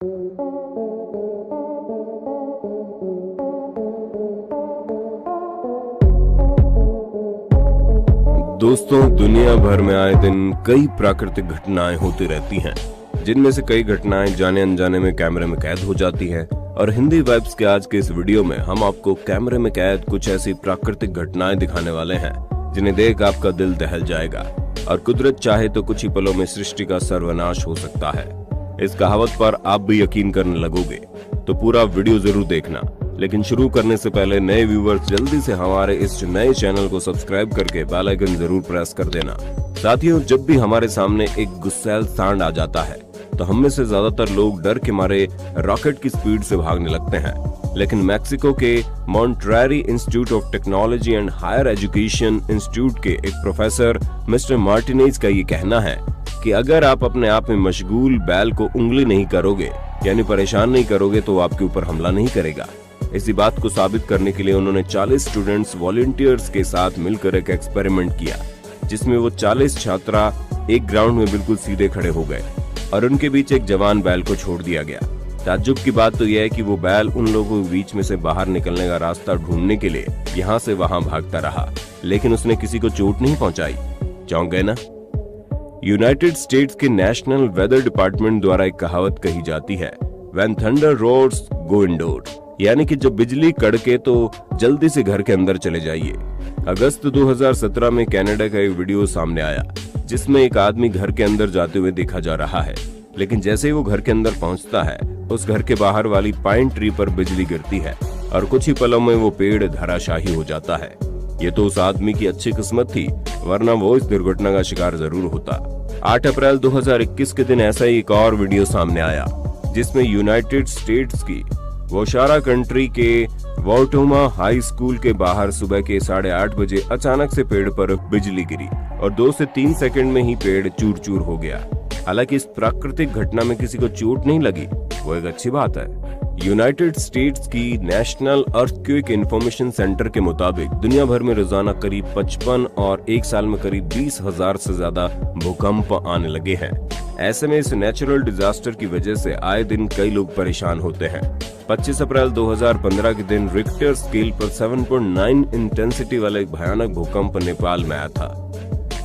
दोस्तों, दुनिया भर में आए दिन कई प्राकृतिक घटनाएं होती रहती हैं, जिनमें से कई घटनाएं जाने अनजाने में कैमरे में कैद हो जाती हैं। और हिंदी वाइब्स के आज के इस वीडियो में हम आपको कैमरे में कैद कुछ ऐसी प्राकृतिक घटनाएं दिखाने वाले हैं जिन्हें देख आपका दिल दहल जाएगा और कुदरत चाहे तो कुछ ही पलों में सृष्टि का सर्वनाश हो सकता है। इस कहावत पर आप भी यकीन करने लगोगे, तो पूरा वीडियो जरूर देखना। लेकिन शुरू करने से पहले नए व्यूवर्स जल्दी से हमारे इस नए चैनल को सब्सक्राइब करके बेल आइकन जरूर प्रेस कर देना। साथियों, जब भी हमारे सामने एक गुस्सैल सांड आ जाता है तो हम में से ज्यादातर लोग डर के मारे रॉकेट की स्पीड से भागने लगते हैं। लेकिन मैक्सिको के Monterrey institute of technology and higher education institute के एक प्रोफेसर मिस्टर मार्टिनेज का ये कहना है कि अगर आप अपने आप में मशगूल बैल को उंगली नहीं करोगे, यानी परेशान नहीं करोगे, तो वो आपके ऊपर हमला नहीं करेगा। इसी बात को साबित करने के लिए उन्होंने 40 स्टूडेंट्स वॉलंटियर्स के साथ मिलकर एक एक्सपेरिमेंट किया, जिसमें वो 40 छात्रा एक ग्राउंड में बिल्कुल सीधे खड़े हो गए और उनके बीच एक जवान बैल को छोड़ दिया गया। ताज्जुब की बात तो यह है कि वो बैल उन लोगों के बीच में से बाहर निकलने का रास्ता ढूंढने के लिए यहाँ से वहां भागता रहा, लेकिन उसने किसी को चोट नहीं पहुंचाई। चौंक गए ना? यूनाइटेड स्टेट्स के नेशनल वेदर डिपार्टमेंट द्वारा एक कहावत कही जाती है, when thunder roars go indoor, यानी कि जब बिजली कड़के तो जल्दी से घर के अंदर चले जाइए। अगस्त 2017 में कनाडा का एक वीडियो सामने आया जिसमें एक आदमी घर के अंदर जाते हुए देखा जा रहा है, लेकिन जैसे ही वो घर के अंदर पहुंचता है, उस घर के बाहर वाली पाइन ट्री पर बिजली गिरती है और कुछ ही पलों में वो पेड़ धराशाही हो जाता है। ये तो उस आदमी की अच्छी किस्मत थी, वरना वो इस दुर्घटना का शिकार जरूर होता। 8 अप्रैल 2021 के दिन ऐसा ही एक और वीडियो सामने आया जिसमें यूनाइटेड स्टेट्स की वोशारा कंट्री के वॉटोमा हाई स्कूल के बाहर सुबह के 8:30 बजे अचानक से पेड़ पर बिजली गिरी और 2 से 3 सेकंड में ही पेड़ चूर चूर हो गया। हालांकि इस प्राकृतिक घटना में किसी को चोट नहीं लगी, वो एक अच्छी बात है। यूनाइटेड स्टेट्स की नेशनल अर्थक्वेक इंफॉर्मेशन सेंटर के मुताबिक दुनिया भर में रोजाना करीब 55 और एक साल में करीब 20,000 से ज्यादा भूकंप आने लगे हैं। ऐसे में इस नेचुरल डिजास्टर की वजह से आए दिन कई लोग परेशान होते हैं। 25 अप्रैल 2015 के दिन रिक्टर स्केल पर 7.9 इंटेंसिटी वाला एक भयानक भूकंप नेपाल में आया था।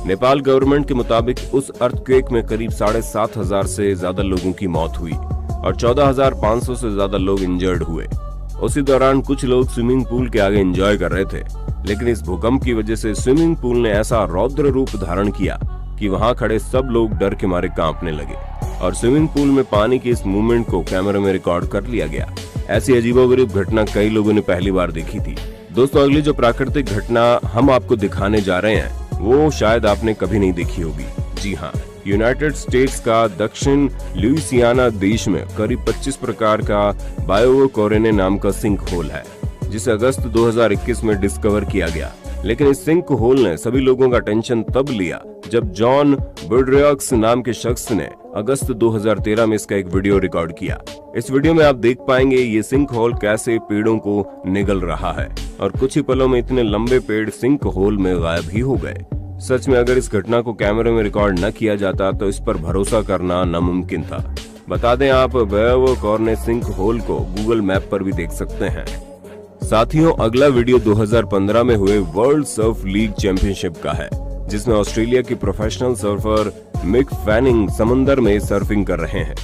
नेपाल गवर्नमेंट के मुताबिक उस अर्थक्वेक में करीब 7,500 से ज्यादा लोगों की मौत हुई और 14,500 से ज्यादा लोग इंजर्ड हुए। उसी दौरान कुछ लोग स्विमिंग पूल के आगे एंजॉय कर रहे थे, लेकिन इस भूकंप की वजह से स्विमिंग पूल ने ऐसा रौद्र रूप धारण किया कि वहां खड़े सब लोग डर के मारे कांपने लगे और स्विमिंग पूल में पानी की इस मूवमेंट को कैमरे में रिकॉर्ड कर लिया गया। ऐसी अजीबोगरीब घटना कई लोगों ने पहली बार देखी थी। दोस्तों, अगली जो प्राकृतिक घटना हम आपको दिखाने जा रहे हैं वो शायद आपने कभी नहीं देखी होगी। जी हाँ, यूनाइटेड स्टेट्स का दक्षिण लुइसियाना देश में करीब 25 प्रकार का बायोकोरेने नाम का सिंक होल है, जिसे अगस्त 2021 में डिस्कवर किया गया। लेकिन इस सिंक होल ने सभी लोगों का टेंशन तब लिया जब जॉन बुड्रियक्स नाम के शख्स ने अगस्त 2013 में इसका एक वीडियो रिकॉर्ड किया। इस वीडियो में आप देख पाएंगे ये सिंक होल कैसे पेड़ों को निगल रहा है और कुछ ही पलों में इतने लंबे पेड़ सिंक होल में गायब ही हो गए। सच में अगर इस घटना को कैमरे में रिकॉर्ड न किया जाता तो इस पर भरोसा करना नामुमकिन था। बता दें, आप बायोकोरेने सिंक होल को गूगल मैप पर भी देख सकते हैं। साथियों, अगला वीडियो 2015 में हुए वर्ल्ड सर्फ लीग चैंपियनशिप का है, जिसमें ऑस्ट्रेलिया की प्रोफेशनल सर्फर मिक फैनिंग समंदर में सर्फिंग कर रहे हैं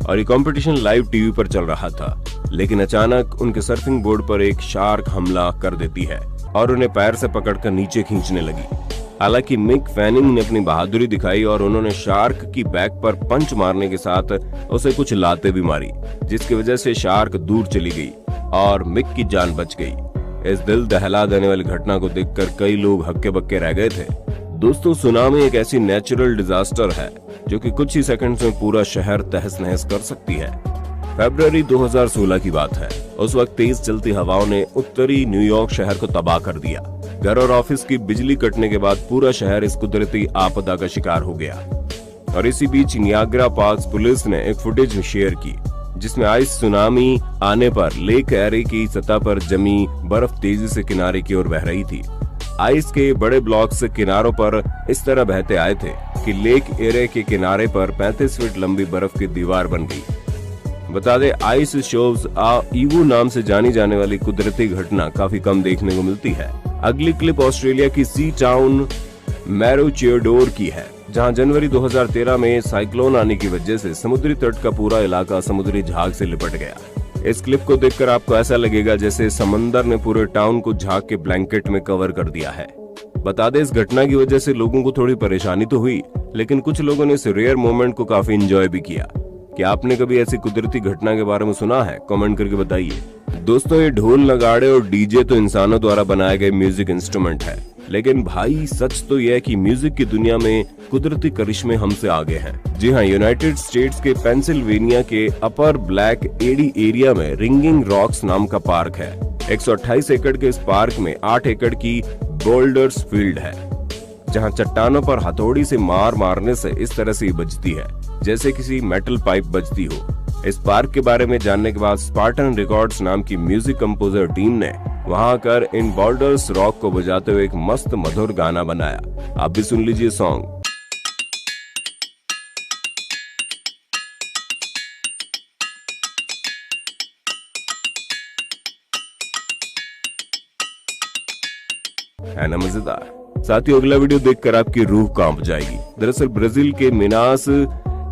और ये कंपटीशन लाइव टीवी पर चल रहा था। लेकिन अचानक उनके सर्फिंग बोर्ड पर एक शार्क हमला कर देती है और उन्हें पैर से पकड़कर नीचे खींचने लगी। हालांकि मिक फैनिंग ने अपनी बहादुरी दिखाई और उन्होंने शार्क की बैक पर पंच मारने के साथ उसे कुछ लातें भी मारी, जिसकी वजह से शार्क दूर चली गई और मिक की जान बच गई। इस दिल दहला देने वाली घटना को देखकर कई लोग हक्के बक्के रह गए थे। दोस्तों, सुनामी एक ऐसी नेचुरल डिजास्टर है जो कि कुछ ही सेकंड्स में पूरा शहर तहस नहस कर सकती है। फरवरी 2016 की बात है। उस वक्त तेज चलती हवाओं ने उत्तरी न्यूयॉर्क शहर को तबाह कर दिया। घर और ऑफिस की बिजली कटने के बाद पूरा शहर इस कुदरती आपदा का शिकार हो गया। और इसी बीच नियाग्रा पार्क्स पुलिस ने एक फुटेज शेयर की जिसमें आइस सुनामी आने पर लेक एरे की सतह पर जमी बर्फ तेजी से किनारे की ओर बह रही थी। आइस के बड़े ब्लॉक्स किनारों पर इस तरह बहते आए थे कि लेक एरे के किनारे पर 35 फीट लंबी बर्फ की दीवार बन गई। बता दें, आइस शोव्स ईवू नाम से जानी जाने वाली कुदरती घटना काफी कम देखने को मिलती है। अगली क्लिप ऑस्ट्रेलिया की सी टाउन मैरोचियोडोर की है, जहां जनवरी 2013 में साइक्लोन आने की वजह से समुद्री तट का पूरा इलाका समुद्री झाग से लिपट गया। इस क्लिप को देखकर आपको ऐसा लगेगा जैसे समंदर ने पूरे टाउन को झाग के ब्लैंकेट में कवर कर दिया है। बता दें, इस घटना की वजह से लोगों को थोड़ी परेशानी तो हुई, लेकिन कुछ लोगों ने इस रेयर मोमेंट को काफी एंजॉय भी किया। क्या आपने कभी ऐसी कुदरती घटना के बारे में सुना है? कमेंट करके बताइए। दोस्तों, ये ढोल, नगाड़े और डीजे तो इंसानों द्वारा बनाए गए म्यूजिक इंस्ट्रूमेंट है, लेकिन भाई सच तो यह है कि म्यूजिक की दुनिया में कुदरती करिश्मे हमसे आगे हैं। जी हाँ, यूनाइटेड स्टेट्स के पेंसिल्वेनिया के अपर ब्लैक एडी एरिया में रिंगिंग रॉक्स नाम का पार्क है। 128 एकड़ के इस पार्क में 8 एकड़ की बोल्डर्स फील्ड है, जहां चट्टानों पर हथौड़ी से मारने से इस तरह से बजती है जैसे किसी मेटल पाइप बजती हो। इस पार्क के बारे में जानने के बाद स्पार्टन रिकॉर्ड्स नाम की म्यूजिक कंपोजर टीम ने वहां आकर इन बोल्डर्स रॉक को बजाते हुए एक मस्त मधुर गाना बनाया। आप भी सुन लीजिए सॉन्ग। है ना मजेदार? साथियों, अगला वीडियो देखकर आपकी रूह कांप जाएगी। दरअसल ब्राजील के मिनास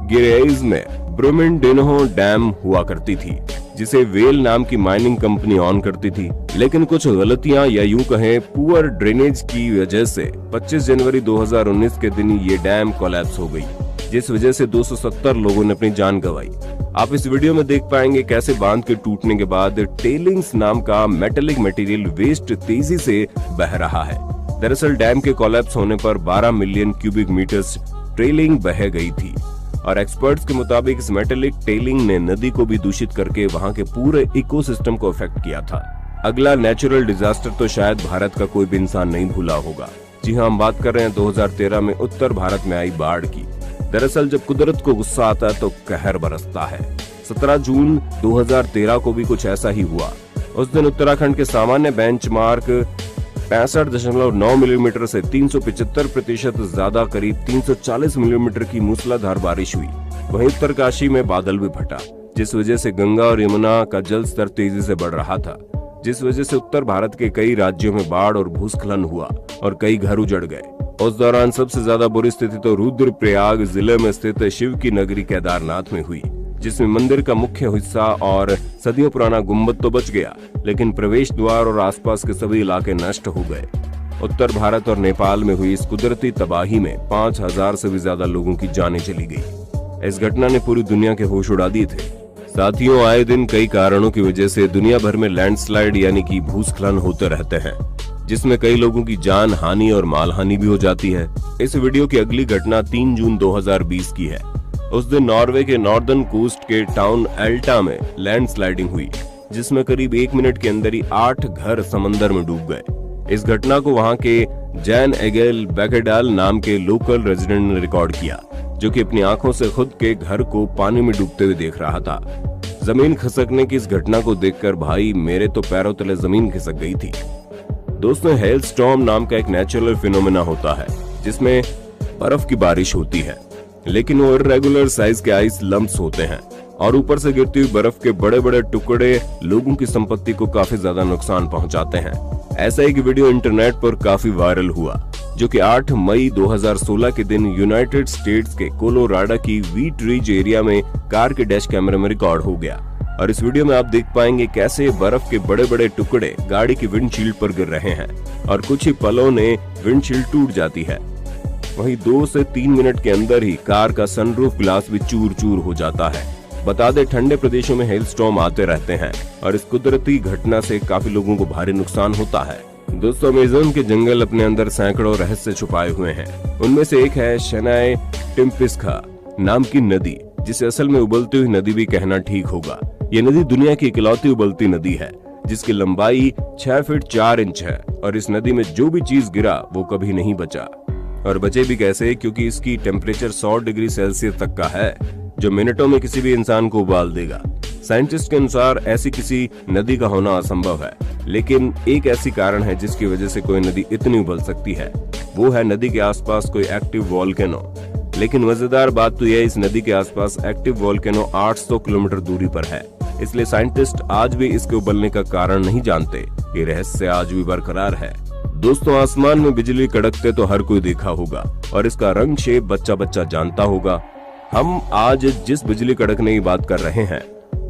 गिरेइज में ब्रूमेंडिन्हो डैम हुआ करती थी, जिसे वेल नाम की माइनिंग कंपनी ऑन करती थी, लेकिन कुछ गलतियां या यूं कहें पुअर ड्रेनेज की वजह से 25 जनवरी 2019 के दिन ये डैम कोलैप्स हो गई, जिस वजह से 270 लोगों ने अपनी जान गंवाई। आप इस वीडियो में देख पाएंगे कैसे बांध के टूटने के बाद टेलिंग्स नाम का मेटेलिक मटेरियल वेस्ट तेजी से बह रहा है। दरअसल डैम के कोलैप्स होने पर 12 मिलियन क्यूबिक मीटर्स टेलिंग बह गई थी और एक्सपर्ट्स के मुताबिक इस मेटेलिक टेलिंग ने नदी को भी दूषित करके वहां के पूरे इकोसिस्टम को अफेक्ट किया था। अगला नेचुरल डिजास्टर तो शायद भारत का कोई भी इंसान नहीं भूला होगा। जी हाँ, हम बात कर रहे हैं 2013 में उत्तर भारत में आई बाढ़ की। दरअसल जब कुदरत को गुस्सा आता है तो कहर बरसता है। 17 जून 2013 को भी कुछ ऐसा ही हुआ। उस दिन उत्तराखंड के सामान्य बेंचमार्क 65.9 मिलीमीटर से 375% ज्यादा करीब 340 मिलीमीटर की मूसलाधार बारिश हुई। वहीं उत्तरकाशी में बादल भी फटा, जिस वजह से गंगा और यमुना का जल स्तर तेजी से बढ़ रहा था, जिस वजह से उत्तर भारत के कई राज्यों में बाढ़ और भूस्खलन हुआ और कई घर उजड़ गए। उस दौरान सबसे ज्यादा बुरी स्थिति तो रुद्रप्रयाग जिले में स्थित शिव की नगरी केदारनाथ में हुई, जिसमें मंदिर का मुख्य हिस्सा और सदियों पुराना गुम्बद तो बच गया, लेकिन प्रवेश द्वार और आसपास के सभी इलाके नष्ट हो गए। उत्तर भारत और नेपाल में हुई इस कुदरती तबाही में 5000 से भी ज्यादा लोगों की जानें चली गई। इस घटना ने पूरी दुनिया के होश उड़ा दिए थे। साथियों, आए दिन कई कारणों की वजह से दुनिया भर में लैंडस्लाइड यानी कि भूस्खलन होते रहते हैं, जिसमें कई लोगों की जान हानि और माल हानि भी हो जाती है। इस वीडियो की अगली घटना 3 जून 2020 की है। उस दिन नॉर्वे के नॉर्दर्न कोस्ट के टाउन एल्टा में लैंडस्लाइडिंग हुई, जिसमें करीब 1 मिनट के अंदर ही 8 घर समंदर में डूब गए। इस घटना को वहां के जैन एगेल बैकेडाल नाम के लोकल रेजिडेंट ने रिकॉर्ड किया, जो कि अपनी आंखों से खुद के घर को पानी में डूबते हुए देख रहा था। जमीन खिसकने की इस घटना को देखकर भाई मेरे तो पैरों तले जमीन खिसक गई थी। दोस्तों, हेल स्टॉर्म नाम का एक नेचुरल फिनोमेना होता है, जिसमें बर्फ की बारिश होती है, लेकिन वो इर्रेगुलर साइज के आइस लम्प्स होते हैं और ऊपर से गिरती हुई बर्फ के बड़े बड़े टुकड़े लोगों की संपत्ति को काफी ज्यादा नुकसान पहुंचाते हैं। ऐसा एक वीडियो इंटरनेट पर काफी वायरल हुआ, जो कि 8 मई 2016 के दिन यूनाइटेड स्टेट्स के कोलोराडो की व्हीट रिज एरिया में कार के डैश कैमरे में रिकॉर्ड हो गया। और इस वीडियो में आप देख पाएंगे कैसे बर्फ के बड़े बड़े टुकड़े गाड़ी की विंडशील्ड पर गिर रहे हैं और कुछ ही पलों में विंडशील्ड टूट जाती है। वहीं 2 से 3 मिनट के अंदर ही कार का सनरूफ ग्लास भी चूर चूर हो जाता है। बता दें, ठंडे प्रदेशों में हेल स्टॉर्म आते रहते हैं और इस कुदरती घटना से काफी लोगों को भारी नुकसान होता है। दोस्तों, अमेज़न के जंगल अपने अंदर सैकड़ों रहस्य छुपाए हुए हैं। उनमें से एक है शनाय टिम्पिस्का नाम की नदी, जिसे असल में उबलती हुई नदी भी कहना ठीक होगा। ये नदी दुनिया की इकलौती उबलती नदी है, जिसकी लंबाई 6 फीट 4 इंच है और इस नदी में जो भी चीज गिरा वो कभी नहीं बचा। और बचे भी कैसे, क्योंकि इसकी टेम्परेचर 100 डिग्री सेल्सियस तक का है, जो मिनटों में किसी भी इंसान को उबाल देगा। साइंटिस्ट के अनुसार ऐसी किसी नदी का होना असंभव है, लेकिन एक ऐसी कारण है जिसकी वजह से कोई नदी इतनी उबल सकती है। वो है नदी के आसपास कोई एक्टिव वॉल्केनो। लेकिन मजेदार बात तो यह इस नदी के आसपास एक्टिव वोल्केनो 800 किलोमीटर दूरी पर है, इसलिए साइंटिस्ट आज भी इसके उबलने का कारण नहीं जानते। ये रहस्य आज भी बरकरार है। दोस्तों, आसमान में बिजली कड़कते तो हर कोई देखा होगा और इसका रंग शेप बच्चा बच्चा जानता होगा। हम आज जिस बिजली कड़कने की बात कर रहे हैं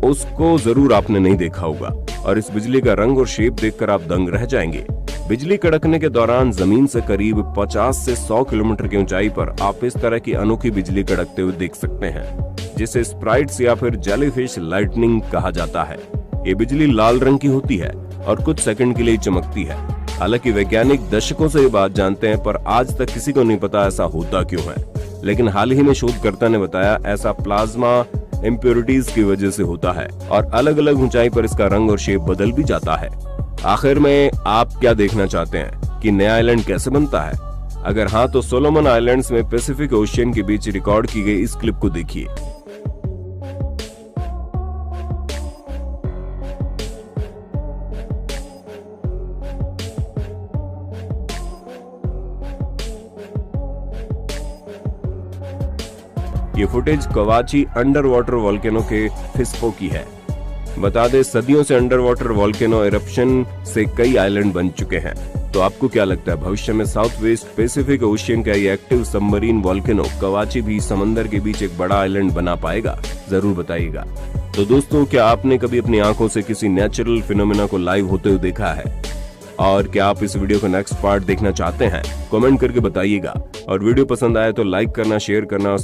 उसको जरूर आपने नहीं देखा होगा और इस बिजली का रंग और शेप देखकर आप दंग रह जाएंगे। बिजली कड़कने के दौरान जमीन से करीब 50 से 100 किलोमीटर की ऊंचाई पर आप इस तरह की अनोखी बिजली कड़कते हुए देख सकते हैं, जिसे स्प्राइट्स या फिर जेलीफिश लाइटनिंग कहा जाता है। ये बिजली लाल रंग की होती है और कुछ सेकंड के लिए चमकती है। हालांकि वैज्ञानिक दशकों से ये बात जानते हैं, पर आज तक किसी को नहीं पता ऐसा होता क्यों है। लेकिन हाल ही में शोधकर्ता ने बताया ऐसा प्लाज्मा इम्प्योरिटीज की वजह से होता है और अलग अलग ऊंचाई पर इसका रंग और शेप बदल भी जाता है। आखिर में आप क्या देखना चाहते हैं कि नया आइलैंड कैसे बनता है? अगर हाँ, तो सोलोमन आइलैंड्स में पैसिफिक ओशियन के बीच रिकॉर्ड की गई इस क्लिप को देखिए। ये फुटेज कवाची अंडर वाटर वोल्केनो के फिस्पो की है। बता दें, सदियों से अंडर वाटर वोल्केनो इरप्शन से कई आइलैंड बन चुके हैं। तो आपको क्या लगता है, भविष्य में साउथ वेस्ट पैसिफिक ओशियन का ये एक्टिव सबमरीन वोल्केनो कवाची भी समंदर के बीच एक बड़ा आइलैंड बना पाएगा? जरूर बताइएगा। तो दोस्तों, क्या आपने कभी अपनी आंखों से किसी नेचुरल फिनोमेना को लाइव होते हुए देखा है? और क्या आप इस वीडियो का नेक्स्ट पार्ट देखना चाहते हैं? कमेंट करके बताइएगा। और वीडियो पसंद आए तो लाइक करना, शेयर करना और